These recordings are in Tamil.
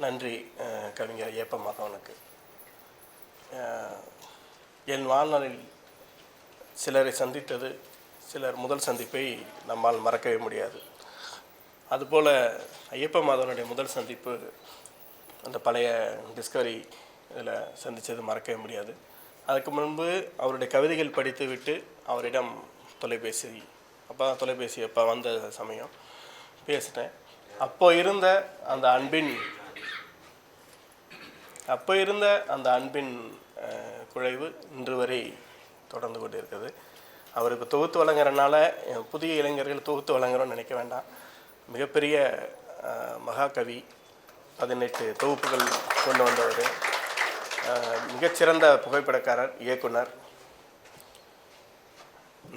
நன்றி கவிஞர் ஐயப்ப மாதவனுக்கு. என் வாழ்நாளில் சிலரை சந்தித்தது, சிலர் முதல் சந்திப்பை நம்மால் மறக்கவே முடியாது. அதுபோல் ஐயப்ப மாதவனுடைய முதல் சந்திப்பு அந்த பழைய டிஸ்கவரி இதில் சந்தித்தது மறக்கவே முடியாது. அதுக்கு முன்பு அவருடைய கவிதைகள் படித்து விட்டு அவரிடம் தொலைபேசி அப்போ வந்த சமயம் பேசினேன். அப்போ இருந்த அந்த அன்பின் குழைவு இன்று வரை தொடர்ந்து கொண்டு இருக்குது. அவருக்கு தொகுத்து வழங்குறதுனால புதிய இளைஞர்கள் தொகுத்து வழங்குறோன்னு நினைக்க வேண்டாம். மிகப்பெரிய மகாகவி, 18 தொகுப்புகள் கொண்டு வந்தவர், மிகச்சிறந்த புகைப்படக்காரர், இயக்குனர்.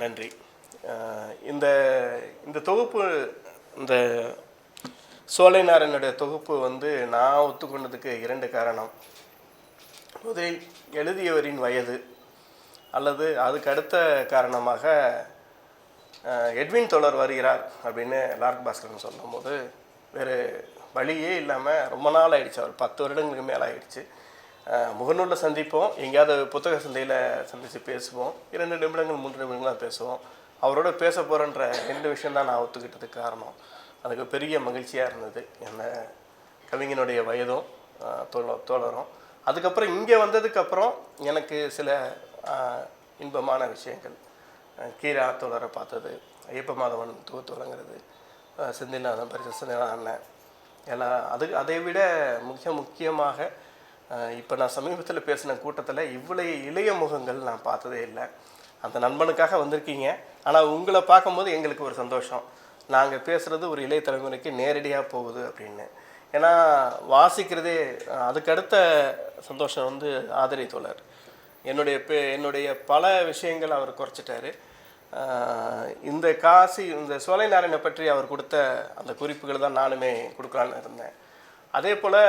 நன்றி. இந்த தொகுப்பு, இந்த சோலைநாராயணனுடைய தொகுப்பு நான் ஒத்துக்கொண்டதுக்கு 2 காரணம். முதலில் எழுதியவரின் வயது, அல்லது அதுக்கு அடுத்த காரணமாக எட்வின் தோழர் வருகிறார் அப்படின்னு லார்க் பாஸ்கரன் சொல்லும் போது வேறு வழியே இல்லாமல் ரொம்ப நாள் ஆகிடுச்சு. அவர் 10 வருடங்களுக்கு மேலே ஆகிடுச்சு. முகநூலில் சந்திப்போம், எங்கேயாவது புத்தக சந்தையில் சந்தித்து பேசுவோம், 2 நிமிடங்கள் 3 நிமிடங்களாக பேசுவோம். அவரோட பேச போகிறன்ற 2 விஷயந்தான் நான் ஒத்துக்கிட்டதுக்கு காரணம். அதுக்கு பெரிய மகிழ்ச்சியாக இருந்தது, என்ன கவிஞனுடைய வயதும் தோழரும். அதுக்கப்புறம் இங்கே வந்ததுக்கப்புறம் எனக்கு சில இன்பமான விஷயங்கள், கீரா தோழரை பார்த்தது, ஐயப்ப மாதவன் தொகுத்து வழங்குறது, செந்தில்நாதன் அண்ணன் எல்லாம். அதை விட முக்கியமாக இப்போ நான் சமீபத்தில் பேசின கூட்டத்தில் இவ்வளோ இளைய முகங்கள் நான் பார்த்ததே இல்லை. அந்த நண்பனுக்காக வந்திருக்கீங்க, ஆனால் உங்களை பார்க்கும்போது எங்களுக்கு ஒரு சந்தோஷம். நாங்கள் பேசுகிறது ஒரு இளைய தலைமுறைக்கு நேரடியாக போகுது அப்படின்னு. ஏன்னா வாசிக்கிறதே அதுக்கடுத்த சந்தோஷம் ஆதரை தோழர். என்னுடைய பல விஷயங்கள் அவர் குறைச்சிட்டாரு. இந்த சோலைநாராயணனை பற்றி அவர் கொடுத்த அந்த குறிப்புகள் தான் நானுமே கொடுக்கலான்னு இருந்தேன். அதே போல்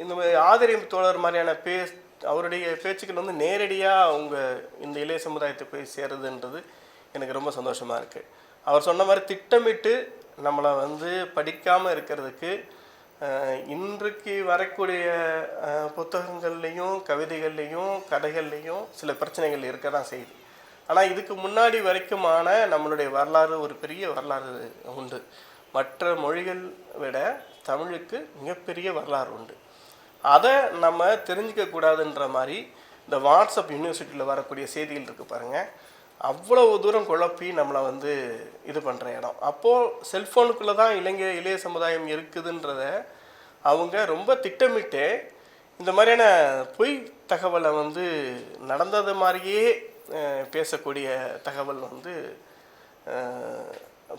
இந்த ஆதரை தோழர் மாதிரியான அவருடைய பேச்சுக்கள் நேரடியாக அவங்க இந்த இளைய சமுதாயத்தை போய் சேருதுன்றது எனக்கு ரொம்ப சந்தோஷமாக இருக்குது. அவர் சொன்ன மாதிரி திட்டமிட்டு நம்மளை படிக்காமல் இருக்கிறதுக்கு இன்றைக்கு வரக்கூடிய புத்தகங்கள்லேயும் கவிதைகள்லேயும் கதைகள்லேயும் சில பிரச்சனைகள் இருக்க தான் செய்யுது. ஆனால் இதுக்கு முன்னாடி வரைக்குமான நம்மளுடைய வரலாறு ஒரு பெரிய வரலாறு உண்டு. மற்ற மொழிகள் விட தமிழுக்கு மிகப்பெரிய வரலாறு உண்டு. அதை நம்ம தெரிஞ்சிக்கக்கூடாதுன்ற மாதிரி இந்த வாட்ஸ்அப் யூனிவர்சிட்டியில் வரக்கூடிய செய்திகள் இருக்குது பாருங்கள், அவ்வளவு தூரம் குழப்பி நம்மளை இது பண்ணுற இடம். அப்போது செல்ஃபோனுக்குள்ளே தான் இளைய சமுதாயம் இருக்குதுன்றத அவங்க ரொம்ப திட்டமிட்டு இந்த மாதிரியான பொய் தகவலை நடந்தது மாதிரியே பேசக்கூடிய தகவல்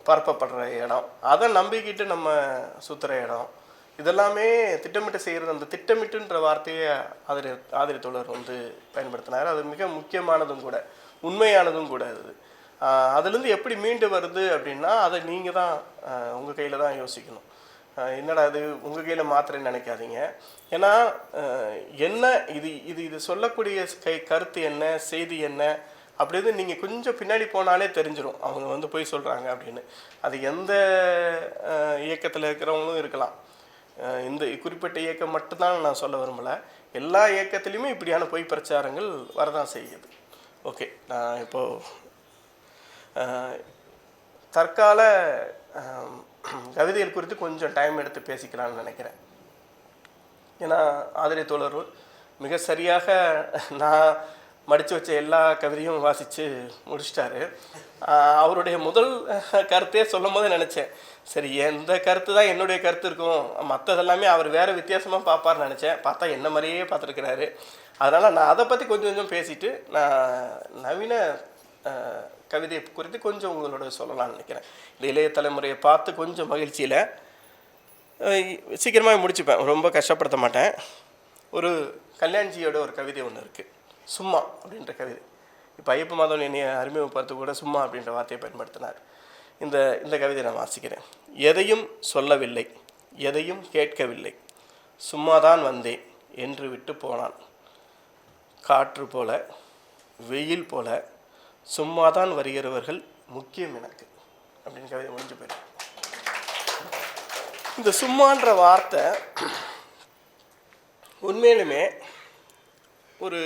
பரப்பப்படுற இடம், அதை நம்பிக்கிட்டு நம்ம சுற்றுற இடம். இதெல்லாமே திட்டமிட்டு செய்கிறது. அந்த திட்டமிட்டுன்ற வார்த்தையை ஆதரை தோழர் பயன்படுத்தினார். அது மிக முக்கியமானதும் கூட, உண்மையானதும் கூட. அதுலேருந்து எப்படி மீண்டு வருது அப்படின்னா அதை நீங்கள் தான் உங்கள் கையில் தான் யோசிக்கணும். என்னடா அது உங்கள் கையில் மாத்திரன்னு நினைக்காதீங்க. ஏன்னா என்ன இது சொல்லக்கூடிய கருத்து என்ன, செய்தி என்ன அப்படின்னு நீங்கள் கொஞ்சம் பின்னாடி போனாலே தெரிஞ்சிடும் அவங்க போய் சொல்கிறாங்க அப்படின்னு. அது எந்த இயக்கத்தில் இருக்கிறவங்களும் இருக்கலாம். இந்த குறிப்பிட்ட இயக்கம் மட்டும்தான் நான் சொல்ல விரும்பலை. எல்லா இயக்கத்துலேயுமே இப்படியான பொய் பிரச்சாரங்கள் வரதான் செய்யுது. ஓகே, நான் இப்போது தற்கால கவிதைகள் குறித்து கொஞ்சம் டைம் எடுத்து பேசிக்கலான்னு நினைக்கிறேன். ஏன்னா ஆதரை தோழர் மிக சரியாக நான் மடித்து வச்ச எல்லா கவிதையும் வாசித்து முடிச்சிட்டாரு. அவருடைய முதல் கருத்தே சொல்லும் போது நினச்சேன், சரி எந்த கருத்து தான் என்னுடைய கருத்து இருக்கும், மற்றதெல்லாமே அவர் வேறு வித்தியாசமாக பார்ப்பார்னு நினச்சேன். பார்த்தா என்ன மாதிரியே பார்த்துருக்கிறாரு. அதனால் நான் அதை பற்றி கொஞ்சம் பேசிவிட்டு நான் நவீன கவிதை குறித்து கொஞ்சம் உங்களோட சொல்லலாம்னு நினைக்கிறேன். இந்த இளைய தலைமுறையை பார்த்து கொஞ்சம் மகிழ்ச்சியில் சீக்கிரமாக முடிச்சுப்பேன், ரொம்ப கஷ்டப்படுத்த மாட்டேன். ஒரு கல்யாண்ஜியோட ஒரு கவிதை ஒன்று இருக்குது, சும்மா அப்படின்ற கவிதை. இப்போ ஐயப்ப மாதவன் என்னை அறிமுகப்படுத்த கூட சும்மா அப்படின்ற வார்த்தையை பயன்படுத்தினார். இந்த கவிதை நான் வாசிக்கிறேன். எதையும் சொல்லவில்லை, எதையும் கேட்கவில்லை, சும்மாதான் வந்தேன் என்று விட்டு போனான். காற்று போல, வெயில் போல, சும்மாதான் வருகிறவர்கள் முக்கியம் எனக்கு அப்படின்னு கவிதை முடிஞ்சு போயிடும். இந்த சும்மான்ற வார்த்தை உண்மையிலுமே ஒரு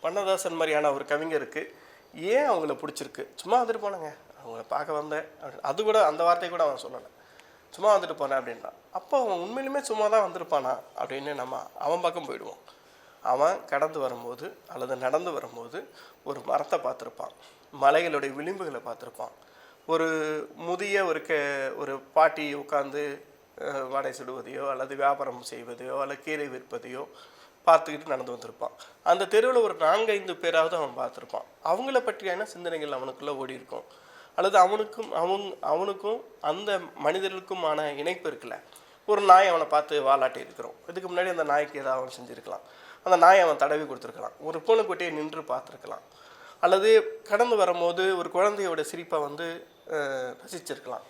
வண்ணதாசன் மாதிரியான ஒரு கவிஞருக்கு ஏன் அவங்கள பிடிச்சிருக்கு? சும்மா வந்துட்டு போனாங்க, அவங்கள பார்க்க வந்தேன், அது கூட அந்த வார்த்தையை கூட அவன் சொல்லலை. சும்மா வந்துட்டு போனேன் அப்படின்னா, அப்போ அவன் உண்மையிலுமே சும்மா தான் வந்திருப்பானா அப்படின்னு நம்ம அவன் பக்கம் போயிடுவோம். அவன் கடந்து வரும்போது அல்லது நடந்து வரும்போது ஒரு மரத்தை பார்த்துருப்பான், மலைகளுடைய விளிம்புகளை பார்த்துருப்பான், ஒரு முதிய ஒரு பாட்டி உட்காந்து வடை சுடுவதையோ அல்லது வியாபாரம் செய்வதையோ அல்லது கீரை விற்பதையோ பார்த்துக்கிட்டு நடந்து வந்திருப்பான். அந்த தெருவில் ஒரு 4-5 பேராவது அவன் பார்த்துருப்பான். அவங்கள பற்றியான சிந்தனைகள் அவனுக்குள்ளே ஓடி இருக்கும். அல்லது அவனுக்கும் அந்த மனிதர்களுக்குமான இணைப்பு இருக்குல்ல. ஒரு நாய் அவனை பார்த்து வாலாட்டி இருக்கிறோம், இதுக்கு முன்னாடி அந்த நாய்க்கு ஏதாவது அவன் செஞ்சுருக்கலாம், அந்த நாயை அவன் தடவி கொடுத்துருக்கலாம், ஒரு பூனைக்குட்டியை நின்று பார்த்துருக்கலாம், அல்லது கடந்து வரும்போது ஒரு குழந்தையோட சிரிப்பை வந்து ரசிச்சிருக்கலாம்.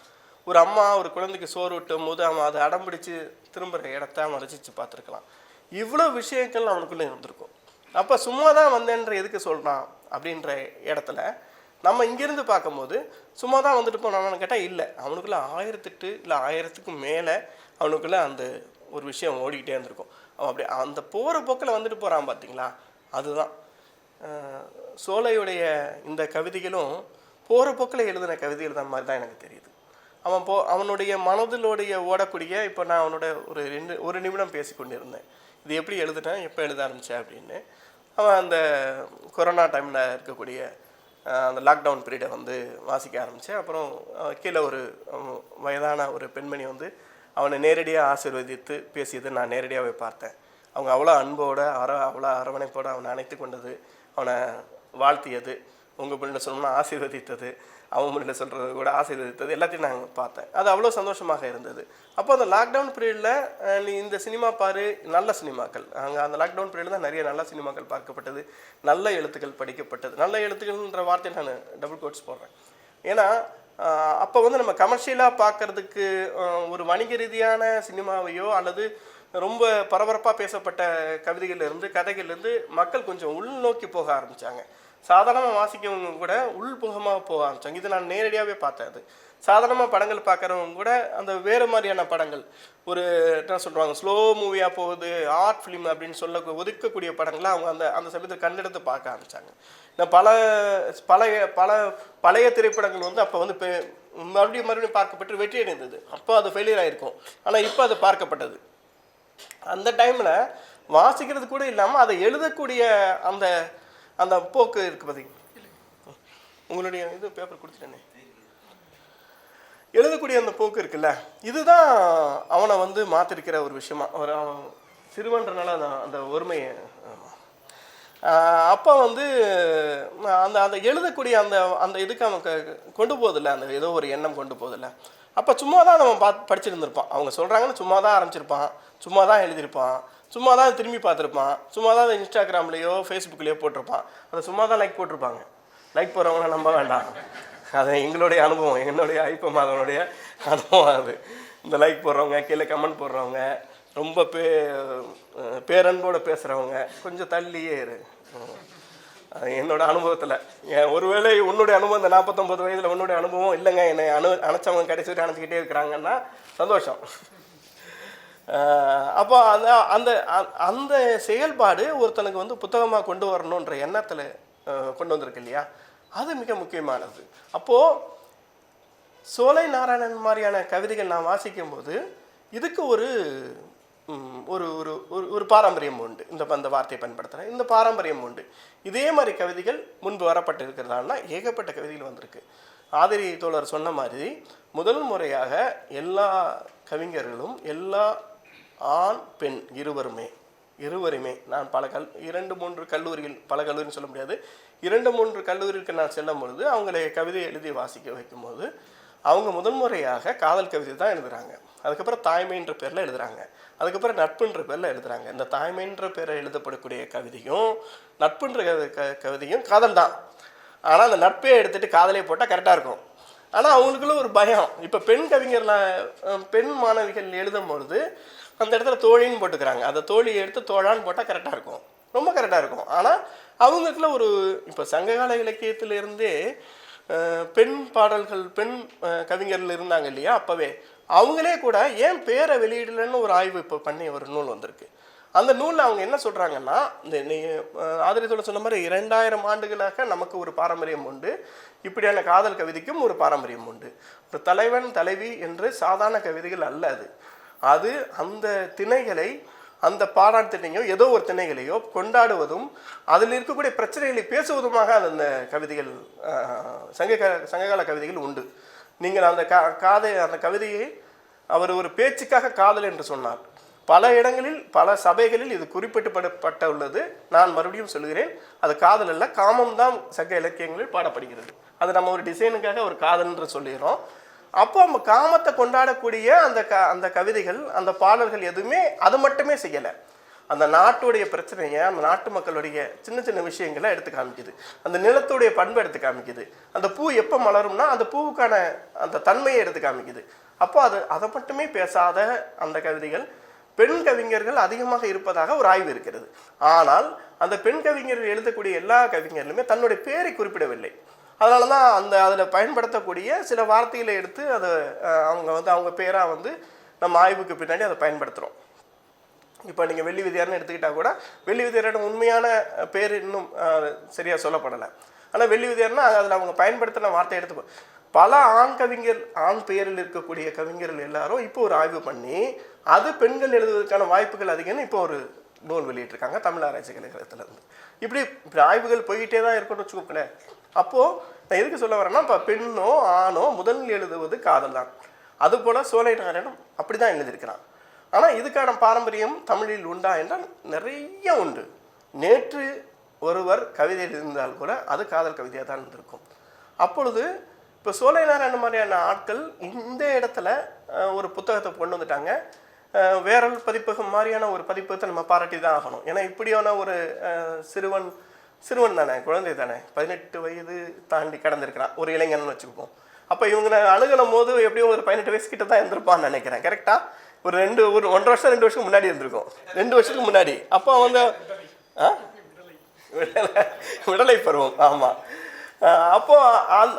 ஒரு அம்மா ஒரு குழந்தைக்கு சோறு ஊட்டும் போது அவன் அதை அடம்பிடிச்சு திரும்புகிற இடத்த அவன் ரசித்து பார்த்துருக்கலாம். இவ்வளோ விஷயங்கள் அவனுக்குள்ளே இருந்திருக்கும். அப்போ சும்மா தான் வந்தேன்ற எதுக்கு சொல்கிறான் அப்படின்ற இடத்துல நம்ம இங்கேருந்து பார்க்கும்போது சும்மா தான் வந்துட்டு போனான்னு கேட்டால் இல்லை, அவனுக்குள்ளே 1008 இல்லை 1000க்கு மேலே அவனுக்குள்ளே அந்த ஒரு விஷயம் ஓடிக்கிட்டே இருந்திருக்கும். அவன் அப்படி அந்த போகிற போக்கில் வந்துட்டு போகிறான் பார்த்தீங்களா, அதுதான். சோலையுடைய இந்த கவிதைகளும் போகிற போக்கில் எழுதின கவிதைகள் தான் மாதிரி தான் எனக்கு தெரியுது. அவனுடைய மனதிலோடைய ஓடக்கூடிய, இப்போ நான் அவனோட ஒரு நிமிடம் பேசி கொண்டிருந்தேன், இது எப்படி எழுதுனேன், எப்போ எழுத ஆரம்பித்தேன் அப்படின்னு. அவன் அந்த கொரோனா டைமில் இருக்கக்கூடிய அந்த லாக்டவுன் பீரியடை வந்து வாசிக்க ஆரம்பித்தேன். அப்புறம் கீழே ஒரு வயதான ஒரு பெண்மணி வந்து அவனை நேரடியாக ஆசீர்வதித்து பேசியது நான் நேரடியாகவே பார்த்தேன். அவங்க அவ்வளோ அன்போடு அவ்வளோ அரவணைப்போடு அவனை அணைத்து கொண்டது, அவனை வாழ்த்தியது, உங்கள் பிள்ளைன்னு சொன்னோம்னா ஆசீர்வதித்தது, அவன் பிள்ளை சொல்கிறது கூட ஆசீர்வதித்தது, எல்லாத்தையும் நான் பார்த்தேன். அது அவ்வளோ சந்தோஷமாக இருந்தது. அப்போ அந்த லாக்டவுன் பீரியடில் நீ இந்த சினிமா பாரு, நல்ல சினிமாக்கள், அங்கே அந்த லாக்டவுன் பீரியடில் தான் நிறைய நல்ல சினிமாக்கள் பார்க்கப்பட்டது, நல்ல எழுத்துக்கள் படிக்கப்பட்டது. நல்ல எழுத்துக்கள்ன்ற வார்த்தையை நான் டபுள் கோட்ஸ் போடுறேன். ஏன்னா அப்போ வந்து நம்ம கமர்ஷியலாக பார்க்குறதுக்கு ஒரு வணிக ரீதியான சினிமாவையோ அல்லது ரொம்ப பரபரப்பாக பேசப்பட்ட கவிதைகள்லேருந்து கதைகள்லேருந்து மக்கள் கொஞ்சம் உள்நோக்கி போக ஆரம்பித்தாங்க. சாதாரணமாக வாசிக்கிறவங்க கூட உள்முகமாக போக ஆரம்பித்தாங்க. இது நான் நேரடியாகவே பார்த்தேன். அது சாதாரணமாக படங்கள் பார்க்குறவங்க கூட அந்த வேறு மாதிரியான படங்கள், ஒரு என்ன சொல்கிறாங்க, ஸ்லோ மூவியாக போகுது, ஆர்ட் ஃபிலிம் அப்படின்னு ஒதுக்கக்கூடிய படங்களை அவங்க அந்த சமயத்தில் கண்டெடுத்து பார்க்க ஆரம்பித்தாங்க. பழைய திரைப்படங்கள் வந்து அப்போ வந்து மறுபடியும் பார்க்கப்பட்டு வெற்றி அடைந்தது. அப்போ அது ஃபெயிலியர் ஆகிருக்கும், ஆனால் இப்போ அது பார்க்கப்பட்டது. அந்த டைமில் வாசிக்கிறது கூட இல்லாமல் அதை எழுதக்கூடிய அந்த அந்த போக்கு இருக்குது பார்த்தீங்க. உங்களுடைய இது பேப்பர் கொடுத்துட்டேனே, எழுதக்கூடிய அந்த போக்கு இருக்குல்ல, இதுதான் அவனை வந்து மாற்றிருக்கிற ஒரு விஷயமா. ஒரு சிறுவன்றனால அந்த ஒருமையை அப்போ வந்து அந்த அந்த எழுதக்கூடிய அந்த அந்த இதுக்கு அவன் கொண்டு போதில்லை, அந்த ஏதோ ஒரு எண்ணம் கொண்டு போதில்லை. அப்போ சும்மா தான் அவன் படிச்சிருந்துருப்பான். அவங்க சொல்கிறாங்கன்னு சும்மா தான் ஆரம்பிச்சிருப்பான், சும்மா தான் எழுதியிருப்பான், சும்மா தான் திரும்பி பார்த்துருப்பான், சும்மா தான் அதை இன்ஸ்டாகிராம்லேயோ ஃபேஸ்புக்லேயோ போட்டிருப்பான், அதை சும்மா தான் லைக் போட்டிருப்பாங்க. லைக் போடுறவங்கள நம்ப வேண்டாம், அது எங்களுடைய அனுபவம், என்னுடைய ஐப்பம் அதனுடைய அனுபவம். அது இந்த லைக் போடுறவங்க, கீழே கமெண்ட் போடுறவங்க, ரொம்ப பேரன்போடு பேசுகிறவங்க கொஞ்சம் தள்ளியே இரு. என்னோட அனுபவத்தில் ஒருவேளை உன்னுடைய அனுபவம் இந்த 49 வயதில் உன்னுடைய அனுபவம் இல்லைங்க, என்னை அணைச்சவங்க கடைசி வரை அணைச்சிக்கிட்டே இருக்கிறாங்கன்னா சந்தோஷம். அப்போ அந்த அந்த செயல்பாடு ஒருத்தனுக்கு வந்து புத்தகமாக கொண்டு வரணுன்ற எண்ணத்தில் கொண்டு வந்திருக்கு இல்லையா, அது மிக முக்கியமானது. அப்போது சோலை நாராயணன் மாதிரியான கவிதைகள் நான் வாசிக்கும்போது இதுக்கு ஒரு ஒரு ஒரு ஒரு பாரம்பரியம் உண்டு. அந்த வார்த்தையை பயன்படுத்துகிறேன், இந்த பாரம்பரியம் உண்டு. இதே மாதிரி கவிதைகள் முன்பு வரப்பட்டு இருக்கிறதால ஏகப்பட்ட கவிதைகள் வந்திருக்கு. ஆதிரி தோழர் சொன்ன மாதிரி முதல் முறையாக எல்லா கவிஞர்களும் எல்லா ஆண் பெண் இருவருமே நான் 2-3 கல்லூரிகள், பல கல்லூரின்னு சொல்ல முடியாது, 2-3 கல்லூரிக்கு நான் செல்லும் பொழுது அவங்களை கவிதை எழுதி வாசிக்க வைக்கும்போது அவங்க முதன்முறையாக காதல் கவிதை தான் எழுதுகிறாங்க. அதுக்கப்புறம் தாய்மைன்ற பேரில் எழுதுகிறாங்க, அதுக்கப்புறம் நட்புன்ற பேரில் எழுதுகிறாங்க. இந்த தாய்மைன்ற பேரில் எழுதப்படக்கூடிய கவிதையும் நட்புன்ற கவிதையும் காதல் தான். ஆனால் அந்த நட்பே எடுத்துகிட்டு காதலே போட்டால் கரெக்டாக இருக்கும். ஆனால் அவங்களுக்குள்ள ஒரு பயம். இப்போ பெண் மாணவிகள் எழுதும் பொழுது அந்த இடத்துல தோழின்னு போட்டுக்கிறாங்க, அந்த தோழியை எடுத்து தோழான்னு போட்டால் கரெக்டாக இருக்கும், ரொம்ப கரெக்டாக இருக்கும். ஆனால் அவங்களுக்குள்ள ஒரு இப்போ சங்ககால இலக்கியத்திலிருந்தே பெண் பாடல்கள், பெண் கவிஞர்கள் இருந்தாங்க இல்லையா, அப்போவே அவங்களே கூட ஏன் பேரை வெளியிடலன்னு ஒரு ஆய்வு இப்போ பண்ணி ஒரு நூல் வந்திருக்கு. அந்த நூலில் அவங்க என்ன சொல்கிறாங்கன்னா, இந்த ஆதிரியத்தோட சொன்ன மாதிரி 2000 ஆண்டுகளாக நமக்கு ஒரு பாரம்பரியம் உண்டு, இப்படியான காதல் கவிதைக்கும் ஒரு பாரம்பரியம் உண்டு. ஒரு தலைவன் தலைவி என்று சாதாரண கவிதைகள் அல்ல அது. அது அந்த திணைகளை, அந்த பாடான் திணையோ ஏதோ ஒரு திணைகளையோ கொண்டாடுவதும் அதில் இருக்கக்கூடிய பிரச்சனைகளை பேசுவதுமாக அந்த கவிதைகள், சங்ககால கவிதைகள் உண்டு. நீங்கள் அந்த அந்த கவிதையை அவர் ஒரு பேச்சுக்காக காதல் என்று சொன்னார். பல இடங்களில் பல சபைகளில் இது குறிப்பிட்டப்பட்ட உள்ளது. நான் மறுபடியும் சொல்கிறேன், அது காதல் அல்ல, காமம் தான் சங்க இலக்கியங்களில் பாடப்படுகிறது. அது நம்ம ஒரு டிசைனுக்காக ஒரு காதல் என்று சொல்லிடுறோம். அப்போ நம்ம காமத்தை கொண்டாடக்கூடிய அந்த கவிதைகள், அந்த பாடல்கள் எதுவுமே அது மட்டுமே செய்யலை. அந்த நாட்டுடைய பிரச்சனையை, அந்த நாட்டு மக்களுடைய சின்ன சின்ன விஷயங்களை எடுத்து காமிக்குது. அந்த நிலத்துடைய பண்பை எடுத்து காமிக்குது. அந்த பூ எப்போ மலரும்னா அந்த பூவுக்கான அந்த தன்மையை எடுத்து காமிக்குது. அப்போ அதை மட்டுமே பேசாத அந்த கவிதைகள் பெண் கவிஞர்கள் அதிகமாக இருப்பதாக ஒரு ஆய்வு இருக்கிறது. ஆனால் அந்த பெண் கவிஞர்கள் எழுதக்கூடிய எல்லா கவிஞர்களுமே தன்னுடைய பேரை குறிப்பிடவில்லை. அதனால தான் அதில் பயன்படுத்தக்கூடிய சில வார்த்தைகளை எடுத்து அதை அவங்க பேராக நம்ம ஆய்வுக்கு பின்னாடி அதை பயன்படுத்துகிறோம். இப்போ நீங்கள் வெள்ளி விதியார்னு எடுத்துக்கிட்டால் கூட வெள்ளி விதியாரோட உண்மையான பேர் இன்னும் சரியாக சொல்லப்படலை. ஆனால் வெள்ளி விதியார்னா அதில் அவங்க பயன்படுத்தின வார்த்தை எடுத்து பல ஆண் பெயரில் இருக்கக்கூடிய கவிஞர்கள் எல்லாரும் இப்போ ஒரு ஆய்வு பண்ணி அது பெண்கள் எழுதுவதற்கான வாய்ப்புகள் அதிகம்னு இப்போ ஒரு நூல் வெளியிட்டிருக்காங்க தமிழ் ஆராய்ச்சி கழகத்திலேருந்து. இப்படி ஆய்வுகள் போய்கிட்டே தான் இருக்கணும்னு வச்சுக்கோங்களேன். அப்போது நான் எதுக்கு சொல்ல வரேன்னா, இப்போ பெண்ணோ ஆணோ முதலில் எழுதுவது காதல் தான். அதுபோல் சோலை நாராயணன் அப்படி தான் எழுதியிருக்கிறான். ஆனால் இதுக்கான பாரம்பரியம் தமிழில் உண்டா என்றால் நிறைய உண்டு. நேற்று ஒருவர் கவிதை எழுதியிருந்தால் கூட அது காதல் கவிதையாக தான் இருந்திருக்கும். அப்பொழுது இப்போ சோலை நாராயணன் மாதிரியான ஆட்கள் இந்த இடத்துல ஒரு புத்தகத்தை கொண்டு வந்துட்டாங்க. வேரல் பதிப்பகம் மாதிரியான ஒரு பதிப்பகத்தை நம்ம பாராட்டி தான் ஆகணும். ஏன்னா இப்படியான ஒரு சிறுவன் தானே, குழந்தை தானே, 18 வயது தாண்டி கடந்திருக்கிறான், ஒரு இளைஞன் வச்சுக்குவோம். அப்போ இவங்க அணுகணும் போது எப்படியும் ஒரு 18 வயசு கிட்ட தான் இருந்திருப்பான்னு நினைக்கிறேன். கரெக்டாக ஒரு 1.5 வருஷம் 2 வருஷத்துக்கு முன்னாடி இருந்திருக்கும். 2 வருஷத்துக்கு முன்னாடி. அப்போ விடலை பருவம். ஆமாம். அப்போது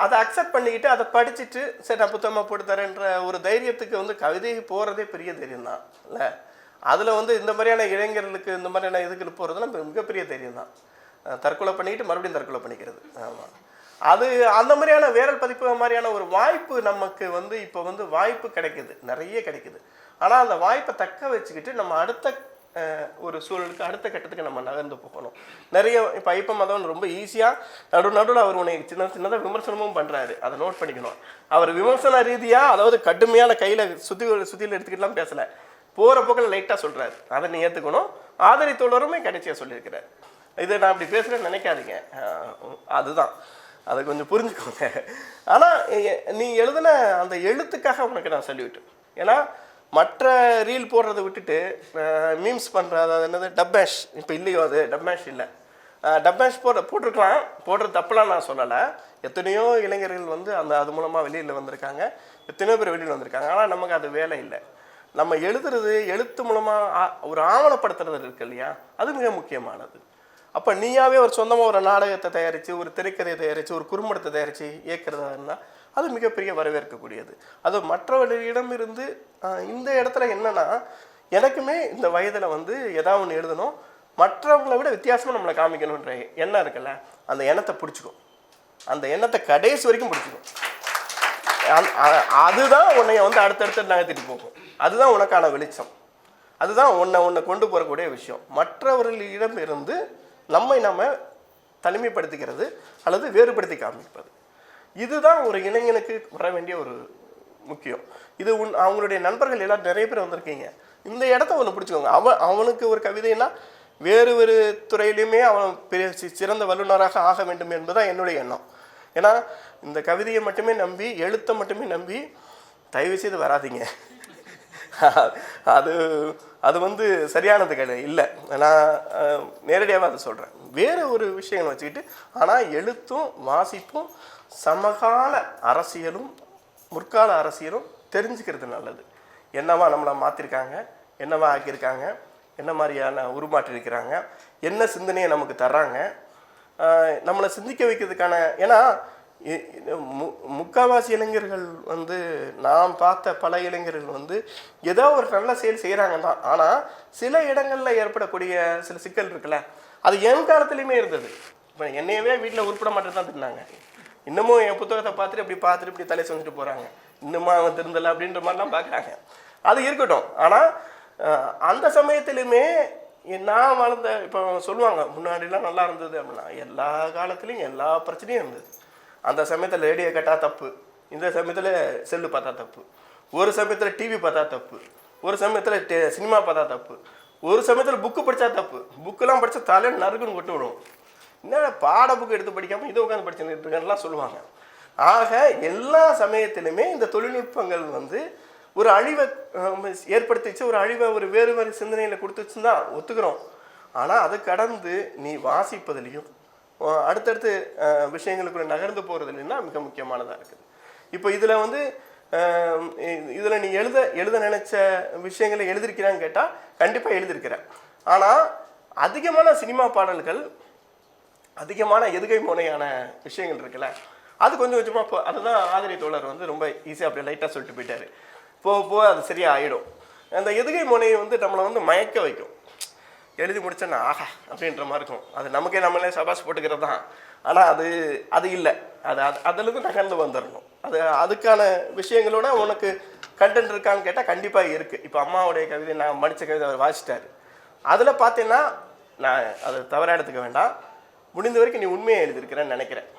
அதை அக்செப்ட் பண்ணிக்கிட்டு அதை படிச்சுட்டு சரி நான் புத்தகமாக போட்டு தரேன்ற ஒரு தைரியத்துக்கு கவிதை போகிறதே பெரிய தைரியம் தான் இல்லை. அதில் இந்த மாதிரியான இளைஞர்களுக்கு இந்த மாதிரியான இதுக்கு போகிறதுனா மிகப்பெரிய தைரியம் தான். தற்கொலை பண்ணிக்கிட்டு மறுபடியும் தற்கொலை பண்ணிக்கிறது. ஆமாம். அது அந்த மாதிரியான வேரல் பதிப்பு மாதிரியான ஒரு வாய்ப்பு நமக்கு இப்போ வாய்ப்பு கிடைக்குது, நிறைய கிடைக்குது. ஆனால் அந்த வாய்ப்பை தக்க வச்சுக்கிட்டு நம்ம அடுத்த ஒரு சூழலுக்கு அடுத்த கட்டத்துக்கு நம்ம நகர்ந்து போகணும். நிறைய இப்போ ஐப்ப மதம் ரொம்ப ஈஸியாக நடுவில் அவர் உனக்கு சின்னதாக விமர்சனமும் பண்ணுறாரு, அதை நோட் பண்ணிக்கணும். அவர் விமர்சன ரீதியாக, அதாவது கடுமையான கையில் சுற்றியில் எடுத்துக்கிட்டுலாம் பேசலை, போகிற போக்கில் லைட்டாக சொல்கிறாரு, அதை நீ ஏற்றுக்கணும். ஆதரித்தோழருமே கடைசியாக சொல்லியிருக்கிறார். இதை நான் அப்படி பேசுகிறேன்னு நினைக்காதீங்க, அதுதான், அதை கொஞ்சம் புரிஞ்சுக்கோங்க. ஆனால் நீ எழுதின அந்த எழுத்துக்காக உனக்கு நான் சல்யூட். ஏன்னா மற்ற ரீல் போடுறதை விட்டுட்டு மீம்ஸ் பண்ணுற, அதாவது என்னது டப்பேஷ், இப்போ இல்லையோ அது டப்பேஷ் இல்லை, டப்பேஷ் போட்டிருக்கலாம், போடுறது தப்பெல்லாம் நான் சொல்லலை. எத்தனையோ இளைஞர்கள் அது மூலமாக வெளியில் வந்திருக்காங்க, எத்தனையோ பேர் வெளியில் வந்திருக்காங்க. ஆனால் நமக்கு அது வேலை இல்லை. நம்ம எழுதுறது, எழுத்து மூலமாக ஒரு ஆவணப்படுத்துறது இருக்கு இல்லையா, அது மிக முக்கியமானது. அப்போ நீயாவே ஒரு சொந்தமாக ஒரு நாடகத்தை தயாரித்து, ஒரு திரைக்கதையை தயாரித்து, ஒரு குறும்படத்தை தயாரித்து இயக்கிறதா இருந்தால் அது மிகப்பெரிய வரவேற்கக்கூடியது. அது மற்றவர்களிடமிருந்து இந்த இடத்துல என்னன்னா, எனக்குமே இந்த வயதில் ஏதாவது ஒன்று எழுதணும், மற்றவங்களை விட வித்தியாசமாக நம்மளை காமிக்கணுன்ற எண்ணம் இருக்குல்ல, அந்த எண்ணத்தை பிடிச்சிக்கும், அந்த எண்ணத்தை கடைசி வரைக்கும் பிடிச்சிக்கும். அதுதான் உன்னை அடுத்தடுத்து நகர்த்திட்டு போகும். அதுதான் உனக்கான வெளிச்சம், அதுதான் உன்னை கொண்டு போகக்கூடிய விஷயம். மற்றவர்களிடம் இருந்து நம்ம தனிமைப்படுத்திக்கிறது அல்லது வேறுபடுத்தி காமிப்பது, இதுதான் ஒரு இளைஞனுக்கு வர வேண்டிய ஒரு முக்கியம். இது அவங்களுடைய நண்பர்கள் எல்லாம் நிறைய பேர் வந்திருக்கீங்க, இந்த இடத்த ஒன்று பிடிச்சிக்கோங்க. அவனுக்கு ஒரு கவிதைன்னா வேறு துறையிலையுமே அவன் சிறந்த வல்லுநராக ஆக வேண்டும் என்பதுதான் என்னுடைய எண்ணம். ஏன்னா இந்த கவிதையை மட்டுமே நம்பி, எழுத்தை மட்டுமே நம்பி தயவு செய்து வராதிங்க. அது சரியானது இல்லை. நான் நேரடியாகவே அதை சொல்கிறேன். வேறு ஒரு விஷயங்கள் வச்சுக்கிட்டு, ஆனால் எழுத்தும் வாசிப்பும் சமகால அரசியலும் முற்கால அரசியலும் தெரிஞ்சுக்கிறது நல்லது. என்னவா நம்மளை மாற்றிருக்காங்க, என்னவா ஆக்கியிருக்காங்க, என்ன மாதிரியான உருமாற்றிருக்கிறாங்க, என்ன சிந்தனையை நமக்கு தர்றாங்க, நம்மளை சிந்திக்க வைக்கிறதுக்கான. ஏன்னா முக்கால்வாசி இளைஞர்கள் வந்து நான் பார்த்த பல இளைஞர்கள் வந்து ஏதோ ஒரு நல்ல செயல் செய்கிறாங்க தான். ஆனால் சில இடங்களில் ஏற்படக்கூடிய சில சிக்கல் இருக்குல்ல, அது என் காலத்துலேயுமே இருந்தது. இப்போ என்னையவே வீட்டில் உருப்பட மாட்டேன்னு தான் தின்னாங்க. இன்னமும் என் புத்தகத்தை பார்த்துட்டு இப்படி தலை செஞ்சுட்டு போகிறாங்க. இன்னுமா அவன் திருந்தலை அப்படின்ற மாதிரிலாம் பார்க்குறாங்க. அது இருக்கட்டும். ஆனால் அந்த சமயத்திலுமே நான் வளர்ந்த இப்போ சொல்லுவாங்க முன்னாடிலாம் நல்லா இருந்தது அப்படின்னா, எல்லா காலத்துலேயும் எல்லா பிரச்சனையும் இருந்தது. அந்த சமயத்தில் ரேடியோ கேட்டால் தப்பு, இந்த சமயத்தில் செல்லு பார்த்தா தப்பு, ஒரு சமயத்தில் டிவி பார்த்தா தப்பு, ஒரு சமயத்தில் சினிமா பார்த்தா தப்பு, ஒரு சமயத்தில் புக்கு படித்தா தப்பு. புக்கெல்லாம் படித்தா தலையில் நறுக்குன்னு கொட்டு விடுவோம். என்ன பாட புக்கு எடுத்து படிக்காமல் இதை உட்காந்து படிச்சுட்டு இருக்கேன்லாம் சொல்லுவாங்க. ஆக எல்லா சமயத்திலுமே இந்த தொழில்நுட்பங்கள் வந்து ஒரு அழிவை ஏற்படுத்திச்சு, ஒரு அழிவை ஒரு வேறு வேறு சிந்தனையில் கொடுத்துச்சுன்னு தான் ஒத்துக்கிறோம். ஆனால் அதை கடந்து நீ வாசிப்பதிலையும் அடுத்தடுத்து விஷயங்களுக்குள்ள நகர்ந்து போகிறதுலன்னா மிக முக்கியமானதாக இருக்குது. இப்போ இதில் வந்து இதில் நீ எழுத நினைச்ச விஷயங்களை எழுதிருக்கிறான்னு கேட்டால் கண்டிப்பாக எழுதியிருக்கிறேன். ஆனால் அதிகமான சினிமா பாடல்கள், அதிகமான எதுகை முனையான விஷயங்கள் இருக்குல்ல, அது கொஞ்சம் கொஞ்சமாக இப்போ அதுதான் ஆதிரை தோழர் வந்து ரொம்ப ஈஸியாக அப்படியே லைட்டாக சொல்லிட்டு போயிட்டாரு. போக அது சரியாக ஆகிடும். அந்த எதுகை முனையை வந்து நம்மளை வந்து மயக்க வைக்கும். எழுதி முடிச்சேன்னா ஆஹா அப்படின்ற மாதிரி இருக்கும். அது நமக்கே நம்மளே சபாஸ் போட்டுக்கிறது தான். ஆனால் அது இல்லை. அதுலேருந்து நகர்ந்து வந்துடணும். அதுக்கான விஷயங்களோட உனக்கு கண்டென்ட் இருக்கான்னு கேட்டால் கண்டிப்பாக இருக்குது. இப்போ அம்மாவுடைய கவிதை நான் மடித்த கவிதை அவர் வாசிட்டார். அதில் பார்த்தீங்கன்னா நான் அதை தவறாக எடுத்துக்க வேண்டாம். முடிந்த வரைக்கும் நீ உண்மையை எழுதியிருக்கிறேன்னு நினைக்கிறேன்.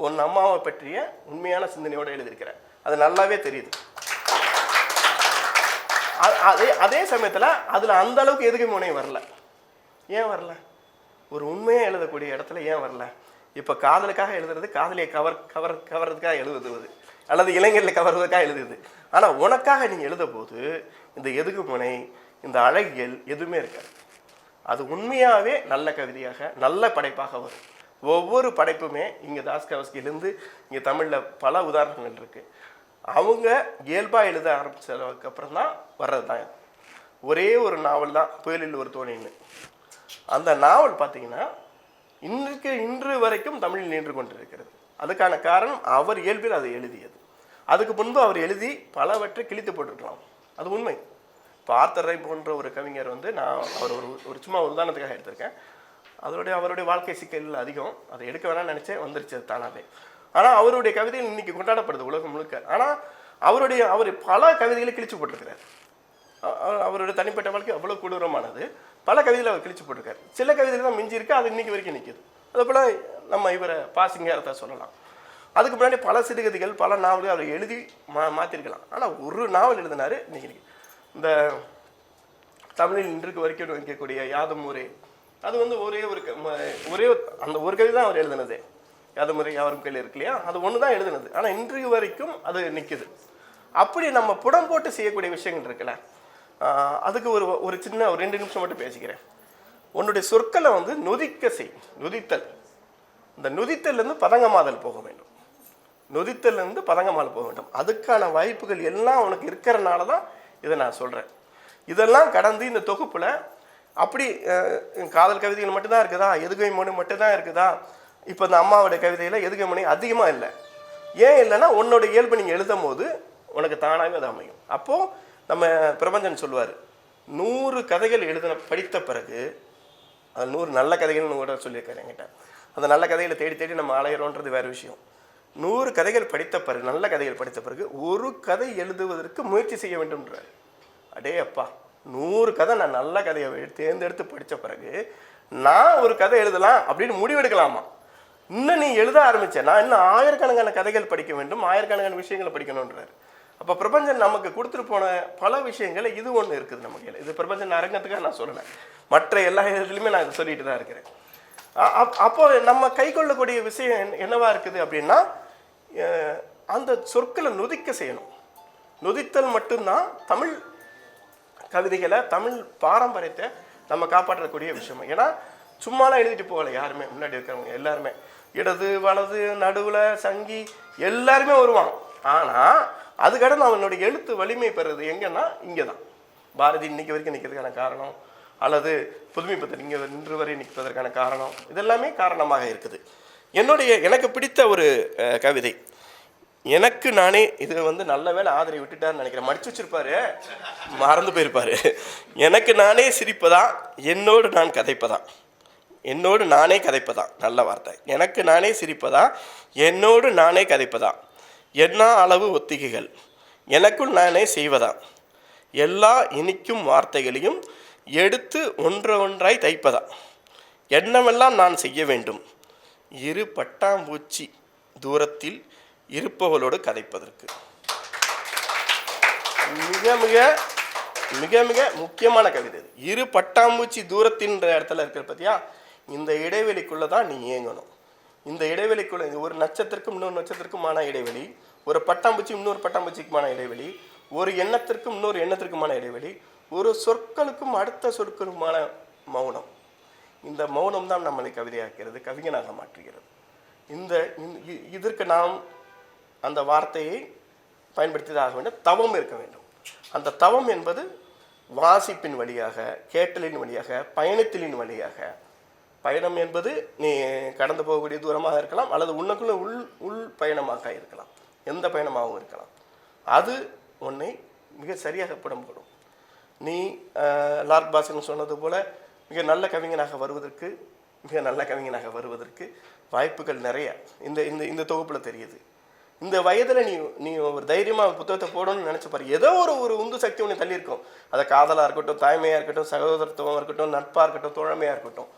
உன் அம்மாவை பற்றிய உண்மையான சிந்தனையோடு எழுதியிருக்கிறேன். அது நல்லாவே தெரியுது. அதே சமயத்தில் அதில் அந்த அளவுக்கு எதுகை முனை வரல. ஏன் வரல? ஒரு உண்மையாக எழுதக்கூடிய இடத்துல ஏன் வரல? இப்போ காதலுக்காக எழுதுறது, காதலியை கவர்றதுக்காக எழுதுவது, அல்லது இளைஞர்களை கவர்றதுக்காக எழுதுது. ஆனால் உனக்காக நீங்கள் எழுத போது இந்த எதுகை முனை, இந்த அழகியல் எதுவுமே இருக்காது. அது உண்மையாகவே நல்ல கவிதையாக நல்ல படைப்பாக வரும். ஒவ்வொரு படைப்புமே இங்கே தாஸ்கவஸ்கிலேருந்து இங்கே தமிழில் பல உதாரணங்கள் இருக்குது. அவங்க இயல்பாக எழுத ஆரம்பித்ததுக்கு அப்புறம் தான் வர்றது தான். ஒரே ஒரு நாவல் தான் புயலில் ஒரு தோணின்னு. அந்த நாவல் பார்த்தீங்கன்னா இன்று வரைக்கும் தமிழில் நின்று கொண்டிருக்கிறது. அதுக்கான காரணம் அவர் இயல்பில் அதை எழுதியது. அதுக்கு முன்பு அவர் எழுதி பலவற்றை கிழித்து போட்டிருக்கலாம். அது உண்மை. இப்போ ஆர்த்தர் ரைட் போன்ற ஒரு கவிஞர் வந்து நான் அவர் ஒரு சும்மா உதாரணத்துக்காக எடுத்திருக்கேன். அவருடைய வாழ்க்கை சிக்கல் அதிகம். அதை எடுக்க வேணாம்னு நினச்சேன், வந்துருச்சு அது தானாகவே. ஆனால் அவருடைய கவிதைகள் இன்னைக்கு கொண்டாடப்படுது உலகம் முழுக்க. ஆனால் அவர் பல கவிதைகளை கிழிச்சு போட்டிருக்கிறார். அவருடைய தனிப்பட்ட வாழ்க்கை அவ்வளோ கொடூரமானது. பல கவிதைகளை அவர் கிழிச்சு போட்டிருக்காரு. சில கவிதைகள் தான் மிஞ்சி இருக்கு, அது இன்னைக்கு வரைக்கும் நிற்கிது. அதே போல் நம்ம இவரை பாசிங்காரத்தை சொல்லலாம். அதுக்கு முன்னாடி பல சிறுகதைகள், பல நாவல்கள் அவர் எழுதி மாற்றிருக்கலாம். ஆனால் ஒரு நாவல் எழுதினார் இன்னைக்கு. இந்த தமிழில் இன்றைக்கு வரைக்கும் வைக்கக்கூடிய யாதும் ஊரே, அது வந்து ஒரே அந்த ஒரு கவிதை தான் அவர் எழுதினது. யாதுமுறை யாவரும் கையில் இருக்கு இல்லையா, அது ஒன்று தான் எழுதுனது. ஆனால் இன்றைக்கு வரைக்கும் அது நிற்குது. அப்படி நம்ம புடம் போட்டு செய்யக்கூடிய விஷயங்கள் இருக்குல்ல, அதுக்கு ஒரு சின்ன 2 நிமிஷம் மட்டும் பேசிக்கிறேன். உன்னுடைய சொற்களை வந்து நொதிக்க செய். நொதித்தல். இந்த நொதித்தல்லேருந்து பதங்கமாதல் போக வேண்டும். நொதித்தல்லேருந்து பதங்கமாதல் போக வேண்டும். அதுக்கான வாய்ப்புகள் எல்லாம் உனக்கு இருக்கிறனால தான் இதை நான் சொல்கிறேன். இதெல்லாம் கடந்து இந்த தொகுப்பில் அப்படி காதல் கவிதைகள் மட்டும்தான் இருக்குதா, எதுகை முனை மட்டும்தான் இருக்குதா? இப்போ இந்த அம்மாவுடைய கவிதையில் எதுகை முனை அதிகமாக இல்லை. ஏன் இல்லைன்னா உன்னோட இயல்பு நீங்கள் எழுதும் போது உனக்கு தானாகவே அது அமையும். அப்போது நம்ம பிரபஞ்சன் சொல்லுவார், 100 கதைகள் படித்த பிறகு, அது 100 நல்ல கதைகள்னு கூட சொல்லியிருக்காரு என்கிட்ட. அந்த நல்ல கதைகளை தேடி நம்ம அலையிறோன்றது வேறு விஷயம். 100 கதைகள் படித்த பிறகு, நல்ல கதைகள் படித்த பிறகு ஒரு கதை எழுதுவதற்கு முயற்சி செய்ய வேண்டும்ன்றார். அடே அப்பா, 100 கதை நான் நல்ல கதையை தேர்ந்தெடுத்து படித்த பிறகு நான் ஒரு கதை எழுதலாம் அப்படின்னு முடிவெடுக்கலாமா? இன்னும் நீ எழுத ஆரம்பிச்ச, நான் இன்னும் ஆயிரக்கணக்கான கதைகள் படிக்க வேண்டும், ஆயிரக்கணக்கான விஷயங்களை படிக்கணுன்றார். அப்போ பிரபஞ்சன் நமக்கு கொடுத்துட்டு போன பல விஷயங்கள் இது ஒன்று இருக்குது நமக்கு. இது பிரபஞ்சன் அரங்கத்துக்காக நான் சொல்லலை, மற்ற எல்லா இடத்துலையுமே நான் இதை சொல்லிட்டு தான் இருக்கிறேன். அப்போ நம்ம கை கொள்ளக்கூடிய விஷயம் என்னவா இருக்குது அப்படின்னா, அந்த சொற்களை நொதிக்க செய்யணும். நொதித்தல் மட்டும்தான் தமிழ் கவிதைகளை, தமிழ் பாரம்பரியத்தை நம்ம காப்பாற்றக்கூடிய விஷயம். ஏன்னா சும்மாலாம் எழுதிட்டு போகலை யாருமே. முன்னாடி இருக்கிறவங்க எல்லாருமே இடது வலது நடுவில் சங்கி எல்லாருமே வருவான். ஆனால் அது கடந்து அவனுடைய எழுத்து வலிமை பெறுறது எங்கன்னா இங்கே தான். பாரதி இன்னைக்கு வரைக்கும் நிற்கிறதுக்கான காரணம், அல்லது புதுமைப்பத்தர் இங்கே இன்று வரை நிற்பதற்கான காரணம், இதெல்லாமே காரணமாக இருக்குது. எனக்கு பிடித்த ஒரு கவிதை. எனக்கு நானே, இது வந்து நல்ல வேளை ஆதரவு விட்டுட்டாருன்னு நினைக்கிறேன், மடிச்சு வச்சிருப்பாரு, மறந்து போயிருப்பாரு. எனக்கு நானே சிரிப்பதா, என்னோடு நான் கதைப்பதா. என்னோடு நானே கதைப்பதா, நல்ல வார்த்தை. எனக்கு நானே சிரிப்பதா, என்னோடு நானே கதைப்பதா. என்ன அளவு ஒத்திகைகள் எனக்குள் நானே செய்வதா. எல்லா இனிக்கும் வார்த்தைகளையும் எடுத்து ஒன்றாய் தைப்பதா. எண்ணமெல்லாம் நான் செய்ய வேண்டும், இரு பட்டாம்பூச்சி தூரத்தில் இருப்பவளோடு கதைப்பதற்கு. மிக மிக மிக மிக முக்கியமான கவிதை. இரு பட்டாம்பூச்சி தூரத்தின்ற இடத்துல இருக்கிற பத்தியா, இந்த இடைவெளிக்குள்ளே தான் நீ இயங்கணும். இந்த இடைவெளிக்குள்ள, ஒரு நட்சத்திற்கும் இன்னொரு நட்சத்திற்குமான இடைவெளி, ஒரு பட்டாம்பூச்சி இன்னொரு பட்டாம்பூச்சிக்குமான இடைவெளி, ஒரு எண்ணத்திற்கும் இன்னொரு எண்ணத்திற்குமான இடைவெளி, ஒரு சொற்களுக்கும் அடுத்த சொற்களுக்குமான மௌனம். இந்த மௌனம் தான் நம்மளை கவிதையாக்கிறது, கவிஞனாக மாற்றுகிறது. இதற்கு நாம் அந்த வார்த்தையை பயன்படுத்தியதாக வேண்டும். தவம் இருக்க வேண்டும். அந்த தவம் என்பது வாசிப்பின் வழியாக, கேட்டலின் வழியாக, பயணத்திலின் வழியாக. பயணம் என்பது நீ கடந்து போகக்கூடிய தூரமாக இருக்கலாம், அல்லது உன்னுக்குள்ள உள் பயணமாக இருக்கலாம், எந்த பயணமாகவும் இருக்கலாம். அது உன்னை மிக சரியாக படம் போடும். நீ லார்ட் பாசன் சொன்னது போல மிக நல்ல கவிஞனாக வருவதற்கு வாய்ப்புகள் நிறைய இந்த இந்த இந்த தொகுப்பில் தெரியுது. இந்த வயதில் நீ ஒரு தைரியமாக புத்தகத்தை போடணும்னு நினச்சி பாரு. ஏதோ ஒரு உந்து சக்தி ஒன்று தள்ளியிருக்கும். அதை காதலாக இருக்கட்டும், தாய்மையாக இருக்கட்டும், சகோதரத்துவம் இருக்கட்டும், நட்பாக இருக்கட்டும், தோழமையாக இருக்கட்டும்,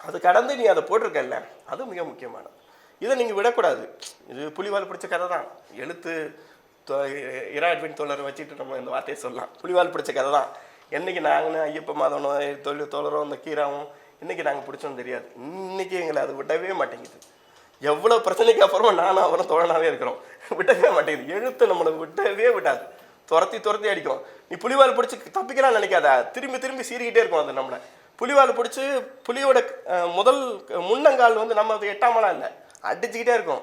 அது கடந்து நீ அதை போட்டிருக்கல, அது மிக முக்கியமானது. இதை நீங்கள் விடக்கூடாது. இது புலிவால் பிடிச்ச கதை தான். எழுத்து இராட்பின் தோழரை வச்சுட்டு நம்ம இந்த வார்த்தையை சொல்லலாம். புலிவால் பிடிச்ச கதை தான். என்றைக்கு நாங்கள் ஐயப்ப மாதவனும் தோழரும் இந்த கீராவும் இன்றைக்கி நாங்கள் பிடிச்சோன்னு தெரியாது. இன்றைக்கி எங்களை அது விடவே மாட்டேங்குது. எவ்வளோ பிரச்சனைக்கு அப்புறமா நானும் அவரும் தோழனாகவே இருக்கிறோம். விடவே மாட்டேங்குது. எழுத்து நம்மளை விடவே விடாது. துரத்தி அடிக்கும். நீ புலிவால் பிடிச்சி தப்பிக்கலாம் நினைக்காத, திரும்பி சீறிக்கிட்டே இருக்கும். அது நம்மளை புலிவால் பிடிச்சி, புலியோட முதல் முன்னங்கால் வந்து நம்ம 8ஆம் ஆளாக இல்லை, அடிச்சுக்கிட்டே இருக்கும்.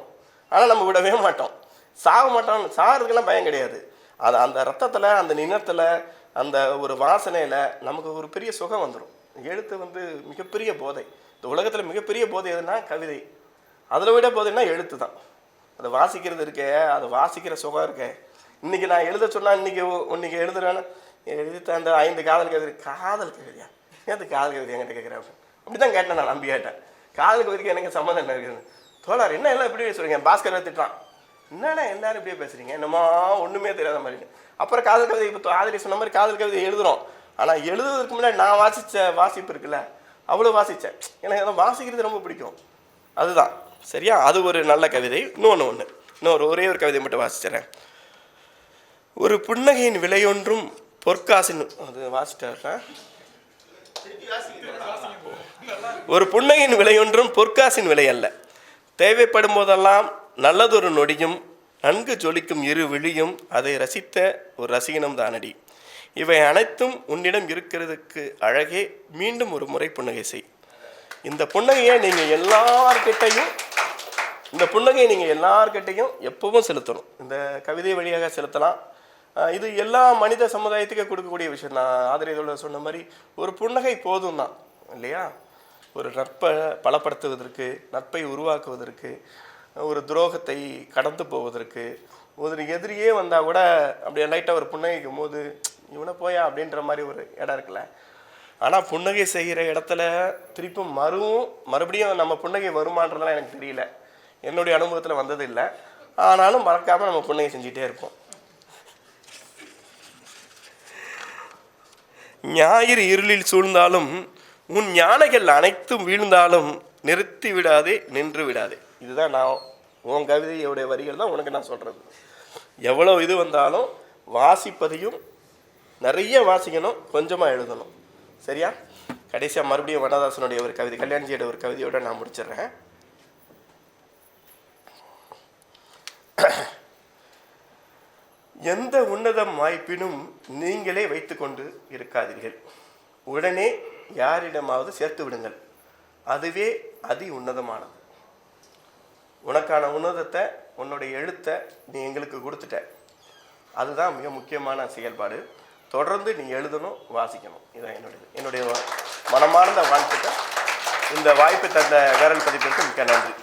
ஆனால் நம்ம விடவே மாட்டோம், சாக மாட்டோம். சாகிறதுக்கெல்லாம் பயம் கிடையாது. அது அந்த ரத்தத்தில், அந்த நினத்தில், அந்த ஒரு வாசனையில் நமக்கு ஒரு பெரிய சுகம் வந்துடும். எழுத்து வந்து மிகப்பெரிய போதை. இந்த உலகத்தில் மிகப்பெரிய போதை எதுனா கவிதை. அதில் விட போதைன்னா எழுத்து தான். அதை வாசிக்கிறது இருக்கே, அதை வாசிக்கிற சுகம் இருக்கே. இன்றைக்கி நான் எழுத சொன்னால், இன்னைக்கு எழுதுறேன்னா, எழுதி அந்த 5 காதல் கவிதையா, ஏன் காதல் கவிதை என்கிட்ட கேட்குறேன் அப்படி தான் கேட்டேன். நான் நம்பி கேட்டேன், காதல் கவிதைக்கு எனக்கு சம்மந்தம் என்ன இருக்குது? தோழர் என்ன எல்லாம் இப்படி பேசுகிறீங்க? பாஸ்கர் திட்டுறான், என்னன்னா எல்லாரும் இப்படியே பேசுகிறீங்க, என்னமோ ஒன்றுமே தெரியாத மாதிரி. அப்புறம் காதல் கவிதை, இப்போ ஆதிரி சொன்ன மாதிரி காதல் கவிதை எழுதுகிறோம். ஆனால் எழுதுவதற்கு முன்னாடி நான் வாசிப்பு இருக்குல்ல, அவ்வளோ வாசித்தேன். எனக்கு அதை வாசிக்கிறது ரொம்ப பிடிக்கும். அதுதான் சரியா. அது ஒரு நல்ல கவிதை. ஒரே ஒரு கவிதை மட்டும் வாசிச்சிடறேன். ஒரு புன்னகையின் விலையொன்றும் பொற்காசின், அது வாசிட்டார். ஒரு புன்னகையின் விலையொன்றும் பொற்காசின் விலை அல்ல, தேவைப்படும் போதெல்லாம் நல்லதொரு நொடியும் நன்கு ஜொலிக்கும் இரு விழியும் அதை ரசித்த ஒரு ரசிகனும் தானடி. இவை அனைத்தும் உன்னிடம் இருக்கிறதுக்கு அழகே, மீண்டும் ஒரு முறை புன்னகை செய். இந்த புன்னகையை நீங்கள் எல்லார்கிட்டையும் எப்பவும் செலுத்தணும். இந்த கவிதை வழியாக செலுத்தலாம். இது எல்லா மனித சமுதாயத்துக்கே கொடுக்கக்கூடிய விஷயம். நான் ஆதரவு சொன்ன மாதிரி ஒரு புன்னகை போதும் தான் இல்லையா? ஒரு நட்பை பலப்படுத்துவதற்கு, நட்பை உருவாக்குவதற்கு, ஒரு துரோகத்தை கடந்து போவதற்கு, ஒரு எதிரியே வந்தால் கூட அப்படியே லைட்டாக ஒரு புன்னகைக்கும் போது இவனை போயா அப்படின்ற மாதிரி ஒரு இடம் இருக்குல்ல. ஆனால் புன்னகை செய்கிற இடத்துல திருப்பும் மறுபடியும் நம்ம புன்னகை வருமானதெல்லாம் எனக்கு தெரியல, என்னுடைய அனுபவத்தில் வந்தது இல்லை. ஆனாலும் மறக்காமல் நம்ம புன்னகை செஞ்சுட்டே இருப்போம். ஞாயிறு இருளில் சூழ்ந்தாலும் உன் ஞானைகள் அனைத்தும் வீழ்ந்தாலும் நிறுத்தி விடாதே, நின்று விடாதே. இதுதான் நான் உன் கவிதையோடைய வரிகள் தான் உனக்கு நான் சொல்கிறது. எவ்வளோ இது வந்தாலும் வாசிப்பதையும் நிறைய வாசிக்கணும், கொஞ்சமாக எழுதணும். சரியா? கடைசியாக மறுபடியும் வனதாசனுடைய ஒரு கவிதை, கல்யாண்ஜியோட ஒரு கவிதையோடு நான் முடிச்சிடுறேன். எந்த உன்னதம் வாய்ப்பினும் நீங்களே வைத்து கொண்டு இருக்காதீர்கள், உடனே யாரிடமாவது சேர்த்து விடுங்கள், அதுவே அதி உன்னதமானது. உனக்கான உன்னதத்தை, உன்னுடைய எழுத்தை நீ எங்களுக்கு கொடுத்துட்ட, அதுதான் மிக முக்கியமான செயல்பாடு. தொடர்ந்து நீ எழுதணும், வாசிக்கணும். இதான் என்னுடைய மனமார்ந்த வாழ்த்துக்கள். இந்த வாய்ப்பை தந்த வேரல் பதிப்பிற்கு மிக்க நன்றி.